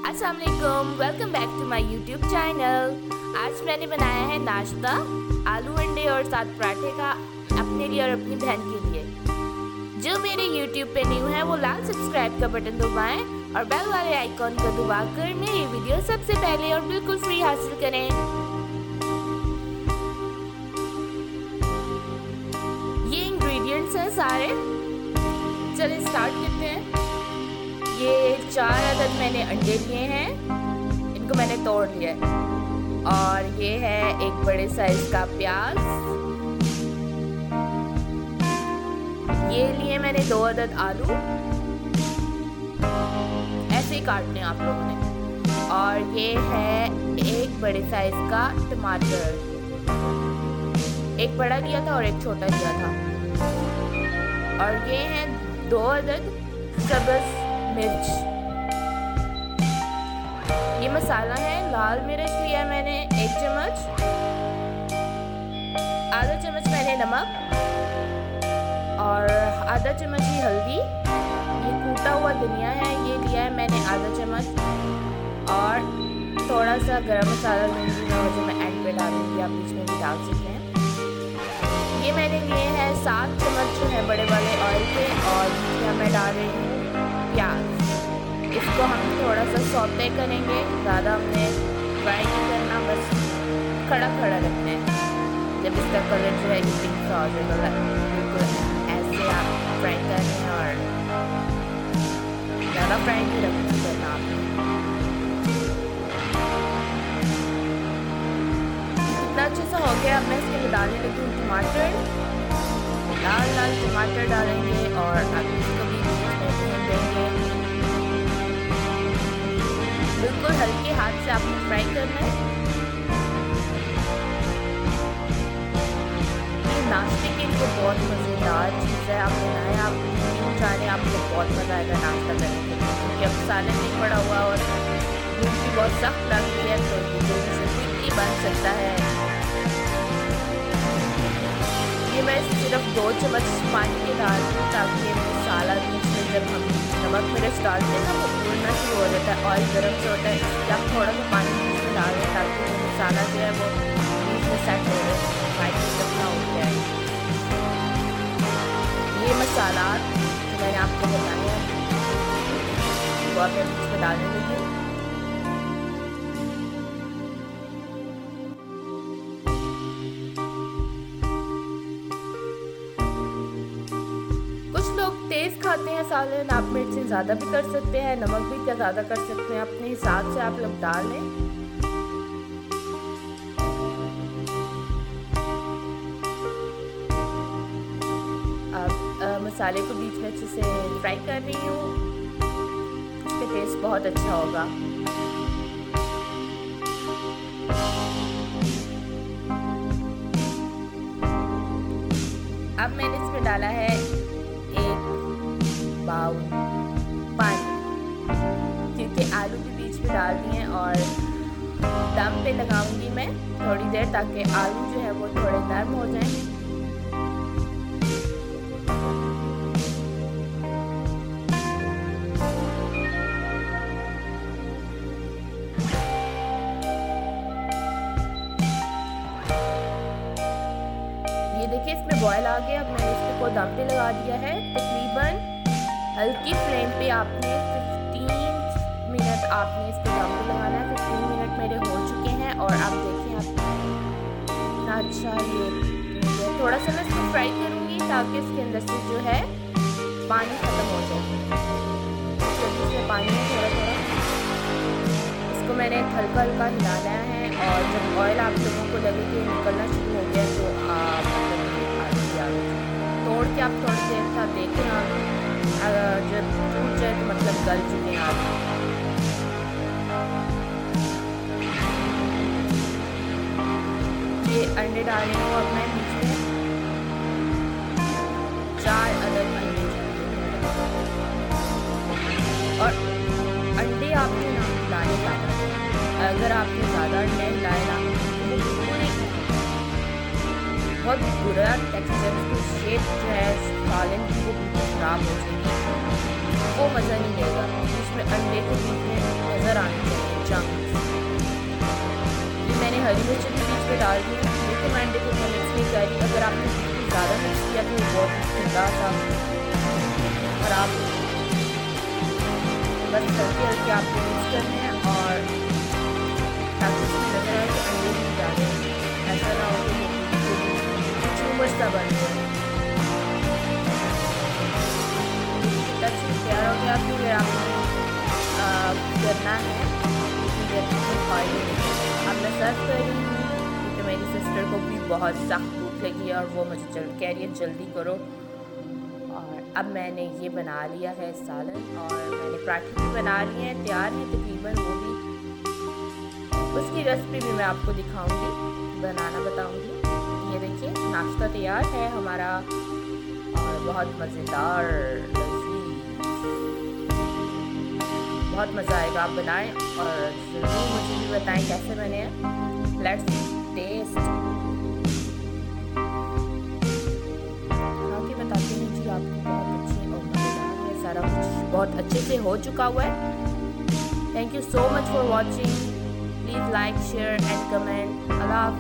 अस्सलाम वालेकुम, welcome back to my YouTube channel. आज मैंने बनाया है नाश्ता आलू अंडे और साथ पराठे का अपने लिए और अपनी बहन के लिए। जो मेरे यूट्यूब पे न्यू है वो लाल सब्सक्राइब का बटन दबाएं और बेल वाले आइकॉन को दबाकर मेरी वीडियो सबसे पहले और बिल्कुल फ्री हासिल करें। ये इंग्रेडिएंट्स हैं सारे, चलिए स्टार्ट करते हैं। ये 4 अदद मैंने अंडे लिए हैं, इनको मैंने तोड़ लिया है। और ये है एक बड़े साइज का प्याज, ये लिए मैंने 2 अदद आलू, ऐसे ही काटने आप लोगों ने। और ये है एक बड़े साइज का टमाटर, एक बड़ा लिया था और एक छोटा लिया था। और ये हैं 2 अदद सब्ज़ मिर्च। ये मसाला है, लाल मिर्च लिया मैंने 1 चम्मच, आधा चम्मच मैंने नमक और आधा चम्मच ही हल्दी। ये कूटा हुआ धनिया है, ये लिया है मैंने आधा चम्मच। और थोड़ा सा गरम मसाला लूँगी मैं, जो मैं एंड पे डालूँगी, आप बीच में भी डाल सकते हैं। ये मैंने लिए हैं 7 चम्मच जो है बड़े वाले ऑयल के। और इसमें मैं डाल रही हूँ प्याज। इसको हम थोड़ा सा सौते करेंगे, ज़्यादा हमने फ्राई नहीं करना, बस खड़ा खड़ा रखना है। जब इसका कलर जो है पिंक सा हो जाएगा, बिल्कुल ऐसे आप फ्राई करना है और ज़्यादा फ्राई नहीं करना आपने। इतना अच्छे से हो गया। अब मैं इसके लिए डालने लगी हूँ टमाटर, लाल लाल टमाटर डालेंगे और अब इसको भी देंगे। बिल्कुल हल्के हाथ से आपको फ्राई करना है। ये नाश्ते के लिए बहुत मज़ेदार चीज़ है, आप बनाएं, आप क्यों जाने, आपको बहुत मज़ा आएगा नाश्ता करने के लिए। क्योंकि अब सालन नहीं पड़ा हुआ और धूप भी बहुत सख्त लग रही है, तो जल्दी से क्विकली बन सकता है। ये मैं सिर्फ 2 चम्मच पानी के डाल दूँ, ताकि मसाला बीच में जब हम नमक मिर्च डालते हैं ना वो उड़ना शुरू हो जाता है, ऑयल गर्म से होता है, इसलिए आप थोड़ा सा पानी बीच में डाल दें ताकि मसाला जो है वो बीच में सेट हो जाए, फ्राई करना हो जाए। ये मसाला जो मैंने आपको बताया वो आप बीच में डालने लगी। तेज़ खाते हैं सालन, आप मिर्च से ज़्यादा भी कर सकते हैं, नमक भी क्या ज़्यादा कर सकते हैं, अपने हिसाब से आप लोग डाल लें। अब मसाले को बीच में अच्छे से फ्राई कर रही हूँ, इसका टेस्ट बहुत अच्छा होगा। अब मैंने इसमें डाला है बाउल पानी, क्योंकि आलू भी बीच में डाल दिए और दम पे लगाऊंगी मैं थोड़ी देर, ताकि आलू जो है वो थोड़े नरम हो जाएं। ये देखिए इसमें बॉयल आ गया। अब मैंने इसको दम पे लगा दिया है, तकरीबन हल्की फ्लेम पे आपने 15 मिनट आपने इसको दम पे लगाना है। 15 मिनट मेरे हो चुके हैं और आप देखें आप कितना अच्छा ये थोड़ा सा मैं इसको फ्राई करूँगी ताकि इसके अंदर से जो है पानी ख़त्म हो जाए। जल्दी से पानी है थोड़ा थोड़ा, इसको मैंने हल्का हल्का हिलाना है। और जब ऑयल आप लोगों को लगे कि निकलना शुरू हो गया तो आप तोड़ के आप थोड़ी देर तक देखें, आप जब टूट जाए तो मतलब गल चुके हैं आप। ये अंडे डाल रही हूँ अब मैं बीच में, 4 अदद अंडे। और अंडे आपने ना लाने ज़्यादा, अगर आपने ज़्यादा अंडे लाए ना बहुत बुरा टेक्सचर, उसकी शेप जो है सालन की वो खराब हो जाएगी, वो मज़ा नहीं देगा। इसमें अंडे को बीच में नज़र आना डाल रही हूँ, लेकिन मैं अंडे को मिक्स नहीं कर रही। अगर आपने ज़्यादा मिक्स किया तो बहुत ठंडा था, और आप बस हल्के हल्के आपको मिक्स करने हैं, और ताकि इसमें नजर आए कि अंडे नहीं डाले, ऐसा ना हो कि चूमच सा बन जाए। तैयार हो गया, फिर आपने करना है। अब मैं सर्व कर रही हूँ क्योंकि मेरी सिस्टर को भी बहुत सख्त भूख लगी है और वो मुझे कह रही है जल्दी करो। और अब मैंने ये बना लिया है सालन, और मैंने पराठे भी बना लिए हैं, तैयार हैं तकरीबन। वो भी, उसकी रेसिपी भी मैं आपको दिखाऊंगी, बनाना बताऊंगी। ये देखिए नाश्ता तैयार है हमारा, और बहुत मज़ेदार, बहुत मज़ा आएगा। आप बनाएं और ज़रूर मुझे भी बताएं कैसे बने हैं। Let's taste. खा के बताते हैं जी आपको, बहुत अच्छे और मज़ेदार है। सारा कुछ बहुत अच्छे से हो चुका हुआ है। Thank you so much for watching. Please like, share and comment. अल्लाह हाफ़िज़।